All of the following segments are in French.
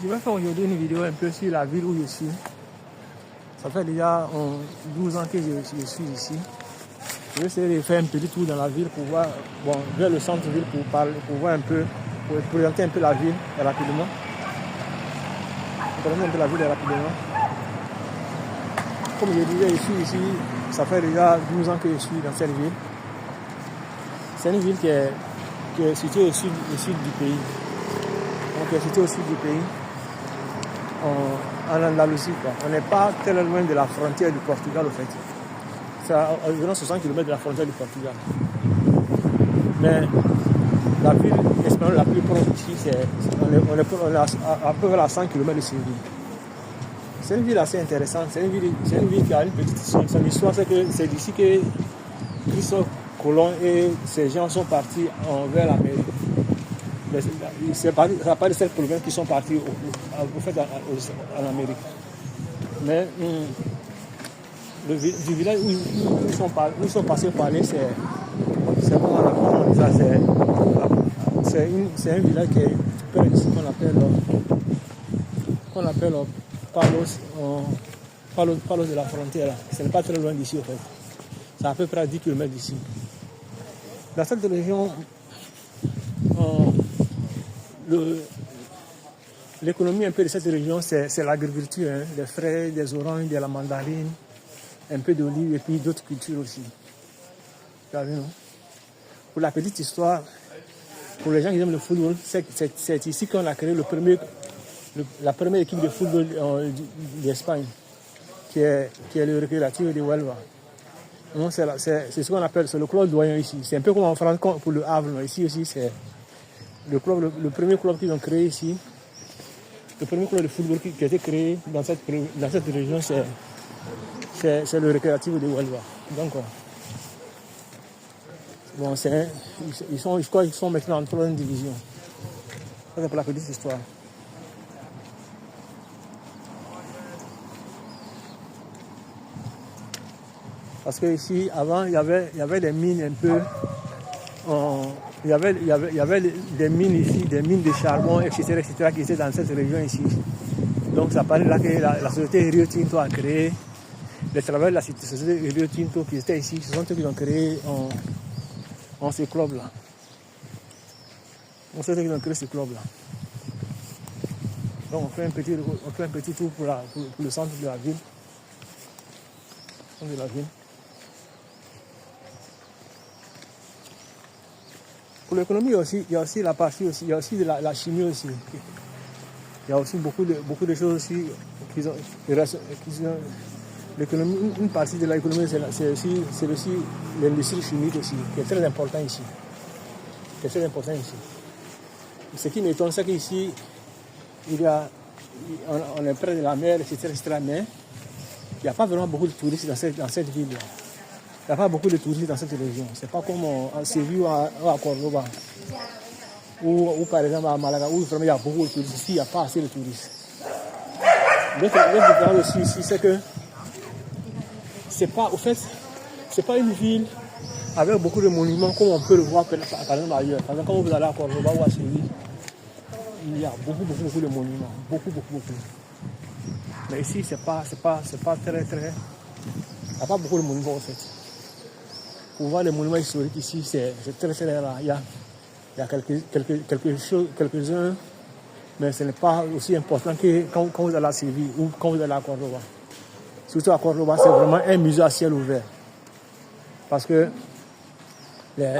Je vais faire aujourd'hui une vidéo un peu sur la ville où je suis. Ça fait déjà 12 ans que je suis ici. Je vais essayer de faire un petit tour dans la ville pour voir, vers le centre-ville pour voir un peu, pour présenter un peu la ville rapidement. Comme je disais, je suis ici, ça fait déjà 12 ans que je suis dans cette ville. C'est une ville qui est située au sud du pays. Donc, qui est située au sud du pays, en Andalousie, quoi. On n'est pas très loin de la frontière du Portugal, au fait. C'est à environ 60 km de la frontière du Portugal. Mais la ville espagnole la plus proche ici, on est à peu près à 100 km de cette ville. C'est une ville assez intéressante. C'est une ville qui a une petite histoire. Son histoire, c'est que c'est d'ici que Christophe Colomb et ces gens sont partis vers l'Amérique. C'est pas de cette province qui sont partis en Amérique. Mais du village où ils sont passés par là, c'est un village qui est près d'ici qu'on appelle Palos de la frontière. Ce n'est pas très loin d'ici, en fait. C'est à peu près à 10 km d'ici. Dans cette région, l'économie un peu de cette région, c'est l'agriculture, hein, des fraises, des oranges, de la mandarine, un peu d'olive et puis d'autres cultures aussi. Vous avez, non? Pour la petite histoire, pour les gens qui aiment le football, c'est ici qu'on a créé la première équipe de football d'Espagne, qui est le Recreativo de Huelva. C'est ce qu'on appelle, c'est le club doyen ici. C'est un peu comme en France pour le Havre. Ici aussi, c'est le premier club qu'ils ont créé ici. Le premier club de football qui a été créé dans cette région, c'est le Recreativo de Huelva. Donc, je crois qu'ils sont maintenant en 3e division. Ça, c'est pour la petite histoire. Parce que ici, avant, il y avait des mines un peu. Il y avait des mines ici, des mines de charbon, etc., qui étaient dans cette région ici. Donc, ça paraît là que la société Rio Tinto a créé. Les travailleurs de la société Rio Tinto qui étaient ici, ce sont eux qui ont créé ce club-là. C'est eux qui ont créé ce club-là. Donc, on fait un petit tour pour le centre de la ville. Pour l'économie aussi, il y a aussi la partie aussi, il y a aussi de la chimie aussi. Il y a aussi beaucoup de choses aussi l'économie, une partie de l'économie, c'est aussi l'industrie chimique aussi, qui est très important ici. Ce qui m'étonne, c'est qu'ici, on est près de la mer, etc., mais il n'y a pas vraiment beaucoup de touristes dans cette ville-là. Il n'y a pas beaucoup de touristes dans cette région. C'est pas comme en Séville ou à Cordoba. Ou par exemple à Malaga, où vraiment il y a beaucoup de touristes. Ici, il n'y a pas assez de touristes. L'autre différence aussi ici, c'est que c'est pas une ville avec beaucoup de monuments comme on peut le voir par exemple ailleurs. Par exemple, quand vous allez à Cordoba ou à Séville, il y a beaucoup de monuments. Beaucoup. Mais ici, c'est pas très. Il n'y a pas beaucoup de monuments en fait. Pour voir les monuments historiques ici, c'est très rare. Il y a quelques-uns, mais ce n'est pas aussi important que quand vous allez à Séville ou quand vous allez à Cordoba. Surtout à Cordoba, c'est vraiment un musée à ciel ouvert. Parce que les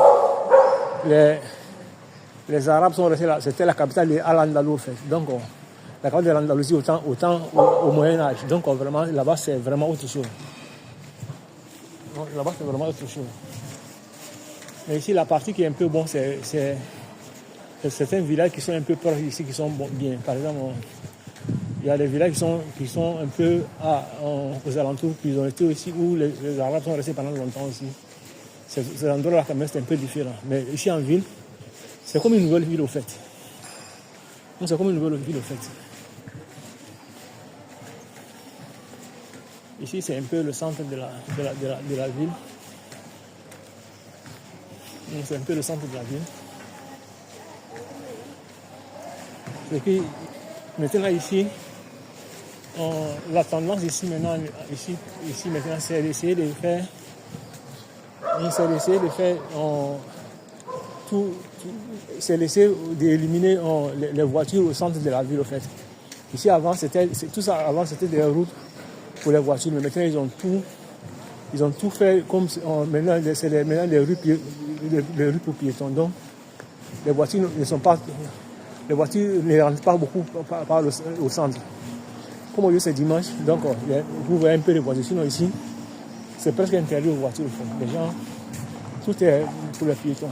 Arabes sont restés là, c'était la capitale de Al-Andalus en fait. Donc, la capitale de l'Andalousie autant au Moyen-Âge. Donc, vraiment, là-bas, c'est vraiment autre chose. Mais ici, la partie qui est un peu bon, c'est certains villages qui sont un peu proches ici, qui sont bien. Par exemple, il y a des villages qui sont un peu aux alentours, qui ont été aussi, où les Arabes sont restés pendant longtemps aussi. Ces endroits-là, quand même, c'est un peu différent. Mais ici, en ville, c'est comme une nouvelle ville, au fait. Ici, c'est un peu le centre de la ville. C'est un peu le centre de la ville. Ce qui Maintenant, ici, la tendance ici maintenant, maintenant, c'est d'essayer de faire, c'est d'essayer d'éliminer les voitures au centre de la ville, au fait. Ici, avant, c'était des routes pour les voitures, mais maintenant, ils ont tout fait comme maintenant, c'est maintenant les rues pour piétons. Donc, les voitures ne rentrent pas beaucoup au centre. Comme aujourd'hui c'est dimanche, donc vous voyez un peu les voitures. Sinon ici, c'est presque interdit aux voitures. Les gens, tout est pour les piétons.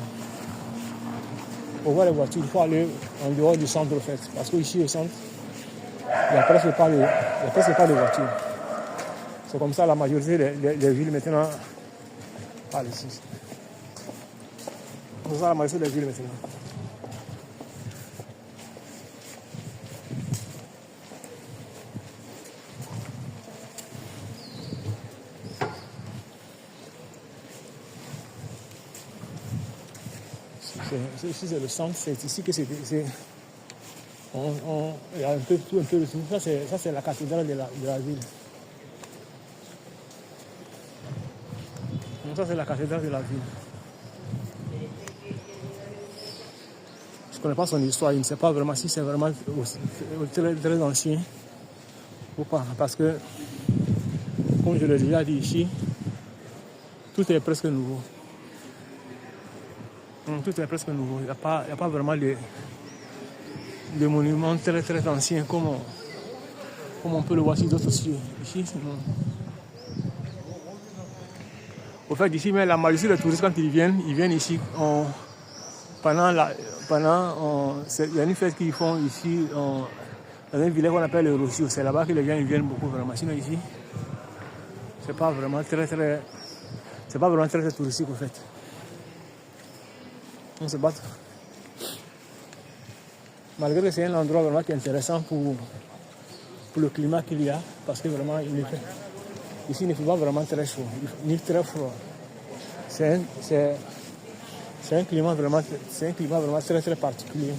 Pour voir les voitures, il faut aller en dehors du centre en fait. Parce qu'ici au centre, il n'y a presque pas de voitures. C'est comme ça la majorité des villes maintenant parlent ici. C'est comme ça la majorité des villes maintenant. Ici c'est le centre, c'est ici que il y a un peu de tout. Ça c'est la cathédrale de la ville. Donc, ça c'est la cathédrale de la ville. Je ne connais pas son histoire, je ne sais pas vraiment si c'est vraiment très, très ancien ou pas. Parce que, comme je l'ai déjà dit ici, tout est presque nouveau. Tout est presque nouveau. Il n'y a pas vraiment de monuments très très anciens comme on peut le voir sur d'autres cieux. Ici, non. Au fait, ici, mais la majorité des touristes, quand ils viennent ici il y a une fête qu'ils font ici dans un village qu'on appelle le Rossio. C'est là-bas que les gens ils viennent beaucoup vraiment. Sinon ici, c'est pas vraiment très touristique au fait. On se bat. Malgré que c'est un endroit vraiment qui est intéressant pour le climat qu'il y a, parce que vraiment ici il ne fait pas vraiment très chaud, ni très froid. C'est un climat vraiment très très particulier.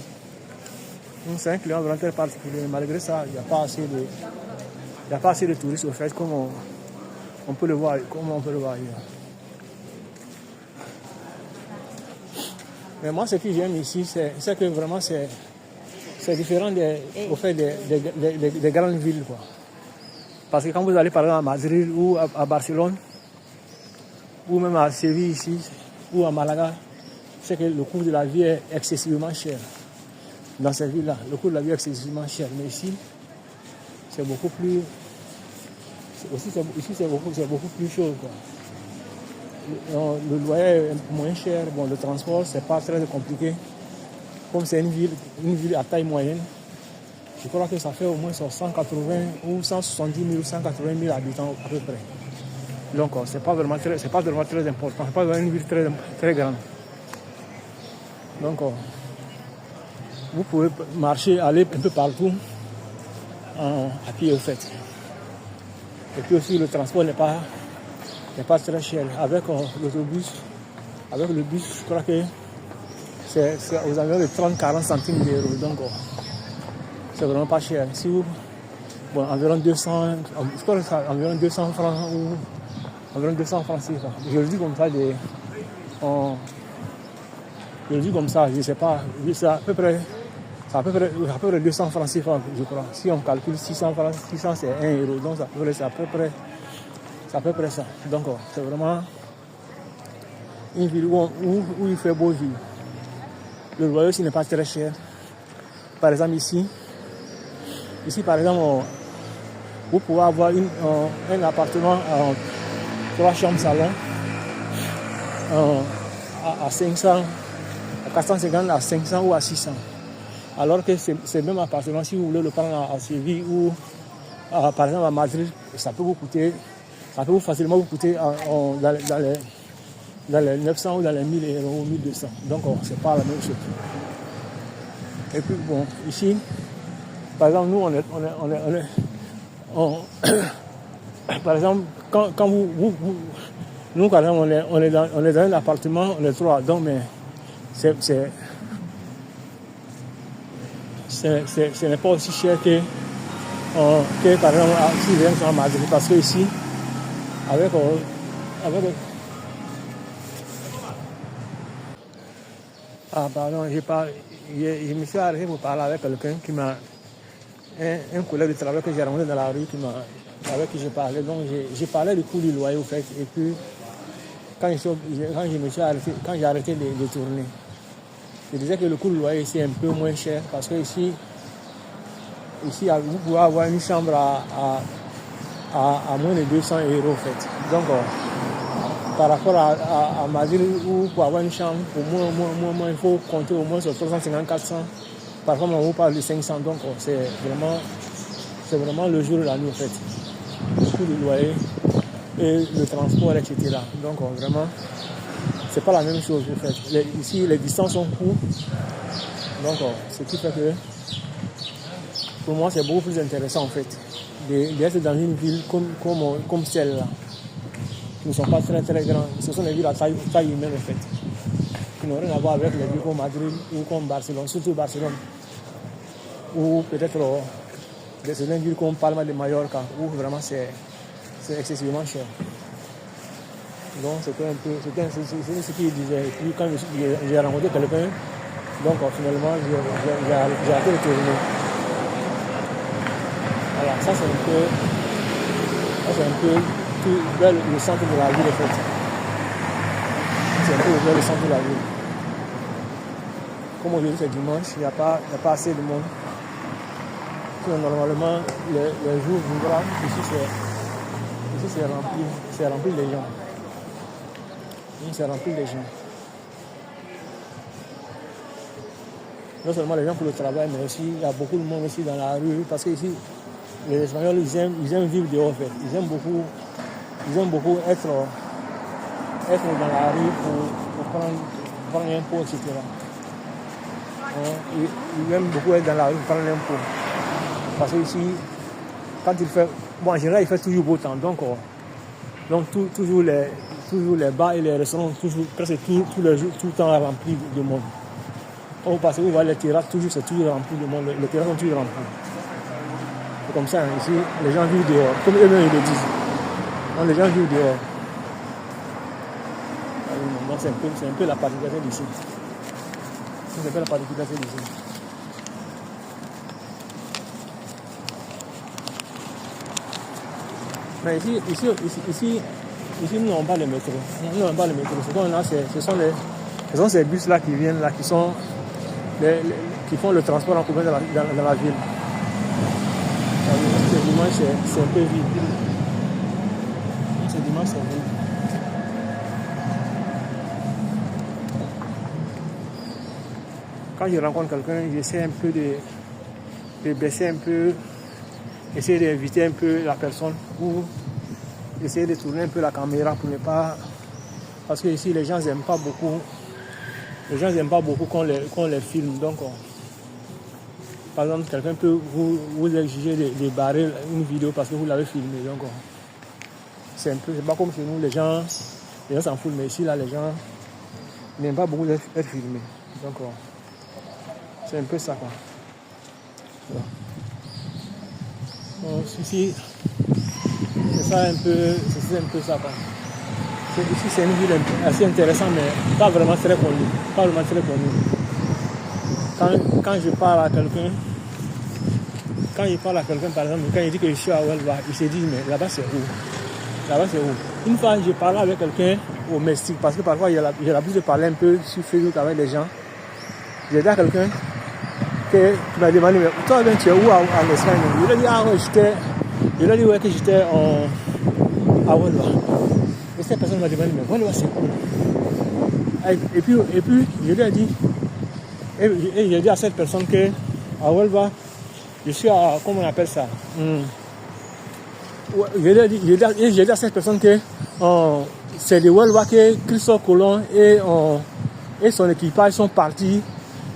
C'est un climat vraiment très particulier. Malgré ça, il n'y a pas assez de touristes au fait comme on peut le voir ailleurs. Mais moi, ce que j'aime ici, c'est que vraiment c'est différent des grandes villes, quoi. Parce que quand vous allez par exemple à Madrid ou à Barcelone, ou même à Séville ici, ou à Malaga, c'est que le coût de la vie est excessivement cher. Dans ces villes-là, le coût de la vie est excessivement cher. Mais ici, c'est beaucoup plus... Ici, c'est beaucoup plus chaud, quoi. Le loyer est moins cher, bon, le transport, c'est pas très compliqué. Comme c'est une ville à taille moyenne, je crois que ça fait au moins 180 ou 170 000 ou 180 000 habitants à peu près. Donc, c'est pas vraiment très important. C'est pas vraiment une ville très, très grande. Donc, vous pouvez marcher, aller un peu partout à pied au fait. Et puis aussi, le transport n'est pas très cher. Avec l'autobus, avec le bus, je crois que c'est aux environs de 30-40 centimes d'euros. Donc, c'est vraiment pas cher. Si vous, environ 200, je crois que c'est environ 200 francs ou environ 200 francs. Je le dis comme ça, je ne sais pas. C'est à peu près 200 francs, je crois. Si on calcule 600 francs, 600 c'est 1 euro. Donc, c'est à peu près ça. Donc, c'est vraiment une ville où il fait beau vivre. Le loyer aussi n'est pas très cher. Par exemple, ici par exemple, vous pouvez avoir un appartement en 3 chambres salon à 500, à 450, à 500 ou à 600. Alors que c'est même appartement, si vous voulez le prendre à Séville ou par exemple à Madrid, ça peut facilement vous coûter dans les 900 ou dans les 1000 euros ou 1200. Donc, c'est pas la même chose. Et puis, bon, ici, par exemple, nous, par exemple, quand nous, par exemple, on est dans un appartement, on est 3, donc, mais ce n'est pas aussi cher que par exemple, si les gens sont à Madrid. Parce que ici, avec ah, pardon, je me suis arrêté pour parler avec quelqu'un qui m'a. Un collègue de travail que j'ai rencontré dans la rue avec qui je parlais. Donc, j'ai parlé du coût du loyer, au fait. Et puis, quand j'ai arrêté de tourner, je disais que le coût du loyer ici est un peu moins cher parce que ici vous pouvez avoir une chambre à moins de 200 €, en fait. Donc, par rapport à Madrid, où pour avoir une chambre, au moins, il faut compter au moins sur 350, 400. Parfois, on vous parle de 500. Donc, c'est vraiment le jour et la nuit, en fait. Le coût du loyer et le transport, etc. Donc, vraiment, c'est pas la même chose, en fait. Ici, les distances sont courtes. Donc, ce qui fait que, pour moi, c'est beaucoup plus intéressant, en fait, d'être dans une ville comme celle-là, qui ne sont pas très, très grandes. Ce sont des villes à taille humaine, en fait, qui n'ont rien à voir avec les villes comme Madrid ou comme Barcelone, surtout Barcelone, ou peut-être des villes comme Palma de Mallorca, où vraiment c'est excessivement cher. Donc c'était ce qu'il disait. Et puis quand j'ai rencontré quelqu'un, donc finalement j'ai arrêté de tourner. Voilà, ça c'est un peu tout vers le centre de la ville, en fait. C'est un peu vers le centre de la ville. Comme aujourd'hui c'est dimanche, il n'y a pas assez de monde. Normalement, les jours ouvrants, ici c'est rempli de gens. C'est rempli de gens. Non seulement les gens pour le travail, mais aussi il y a beaucoup de monde aussi dans la rue, parce que ici, les Espagnols, ils aiment vivre dehors, en fait. Ils aiment beaucoup être dans la rue pour prendre un pot, etc. Ils aiment beaucoup être dans la rue pour prendre un pot. Parce que ici, quand il fait... Bon, en général, il fait toujours beau temps. Donc toujours les bars et les restaurants, presque tous les jours, tout le temps remplis de monde. Quand vous passez, vous voyez les terrasses, c'est toujours rempli de monde. Les terrasses sont toujours remplies. C'est comme ça, hein. Ici, les gens vivent dehors. Comme eux-mêmes, ils le disent. Donc, les gens vivent dehors. Donc, c'est un peu la particularité d'ici. C'est un peu la particularité d'ici. Mais ici, nous n'avons pas le métro. Nous n'avons pas le métro. Ce qu'on a, ce sont ces bus-là qui viennent là, qui font le transport en commun dans la ville. Ce dimanche, c'est un peu vide. Ce dimanche, c'est vide. Quand je rencontre quelqu'un, j'essaie un peu de baisser un peu, essayer d'inviter un peu la personne ou essayer de tourner un peu la caméra pour ne pas... Parce que ici, les gens n'aiment pas beaucoup. Les gens n'aiment pas beaucoup qu'on les filme. Donc, par exemple, quelqu'un peut vous exiger de barrer une vidéo parce que vous l'avez filmé. Donc, c'est pas comme chez nous, les gens s'en foutent. Mais ici, là, les gens n'aiment pas beaucoup être filmés. Donc, c'est un peu ça, quoi. Voilà. Donc, ici, c'est un peu ça, quoi. Ici, c'est une ville assez intéressante, mais pas vraiment très connue. Quand je parle à quelqu'un, par exemple, quand il dit que je suis à Huelva, il se dit, mais là-bas, c'est où? Une fois, je parlais avec quelqu'un au Mexique, parce que parfois, j'ai l'habitude de parler un peu sur Facebook avec les gens. J'ai dit à quelqu'un qui m'a demandé, mais toi, tu es où en Espagne? Il a dit, que j'étais à Huelva. Et cette personne m'a demandé, mais Huelva, c'est où? Et puis, je lui ai dit, et j'ai dit à cette personne que à Huelva, je suis à, comment on appelle ça? J'ai dit à cette personne que c'est de Huelva que Christophe Colomb et son équipage sont partis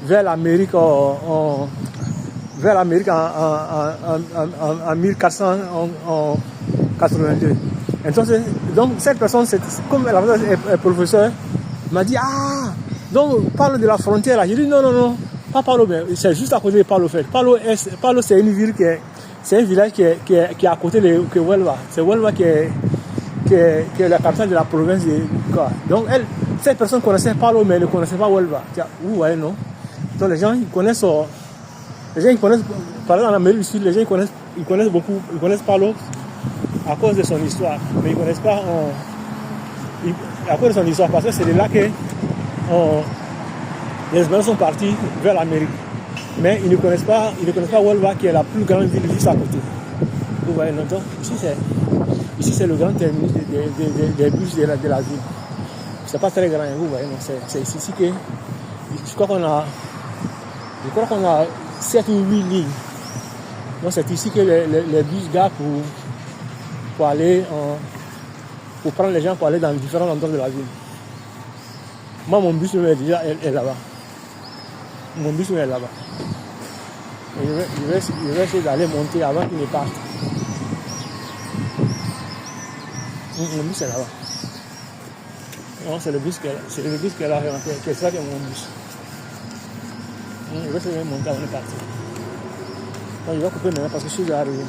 vers l'Amérique en 1482. Donc cette personne, comme la personne est professeur, m'a dit, ah, donc parle de la frontière là. J'ai dit non, Pas Palo, mais c'est juste à côté de Palo. Palo, c'est une ville c'est un village qui est à côté de Huelva. C'est Huelva qui est la capitale de la province de quoi. Donc cette personne connaissait Palo, mais ne connaissait pas Huelva. Vous voyez, non? Donc les gens, ils connaissent, par exemple en Amérique du Sud, les gens ils connaissent beaucoup, ils connaissent Palo à cause de son histoire, mais ils ne connaissent pas à cause de son histoire, parce que c'est de là que les Espagnols sont partis vers l'Amérique. Mais ils ne connaissent pas Huelva, qui est la plus grande ville juste à côté. Vous voyez, donc ici c'est le grand terminus des bus de la ville. C'est pas très grand, vous voyez, c'est ici que je crois qu'on a 7 ou 8 lignes. Donc c'est ici que les bus garent pour aller pour prendre les gens pour aller dans différents endroits de la ville. Moi mon bus est là-bas. Mon bus est là-bas. Et je vais essayer d'aller monter avant qu'il ne parte. Mon bus est là-bas. Non, c'est le bus qui est là, c'est ça qui est mon bus. Je vais essayer de monter avant de partir. Donc, je vais couper maintenant parce que je suis déjà arrivé.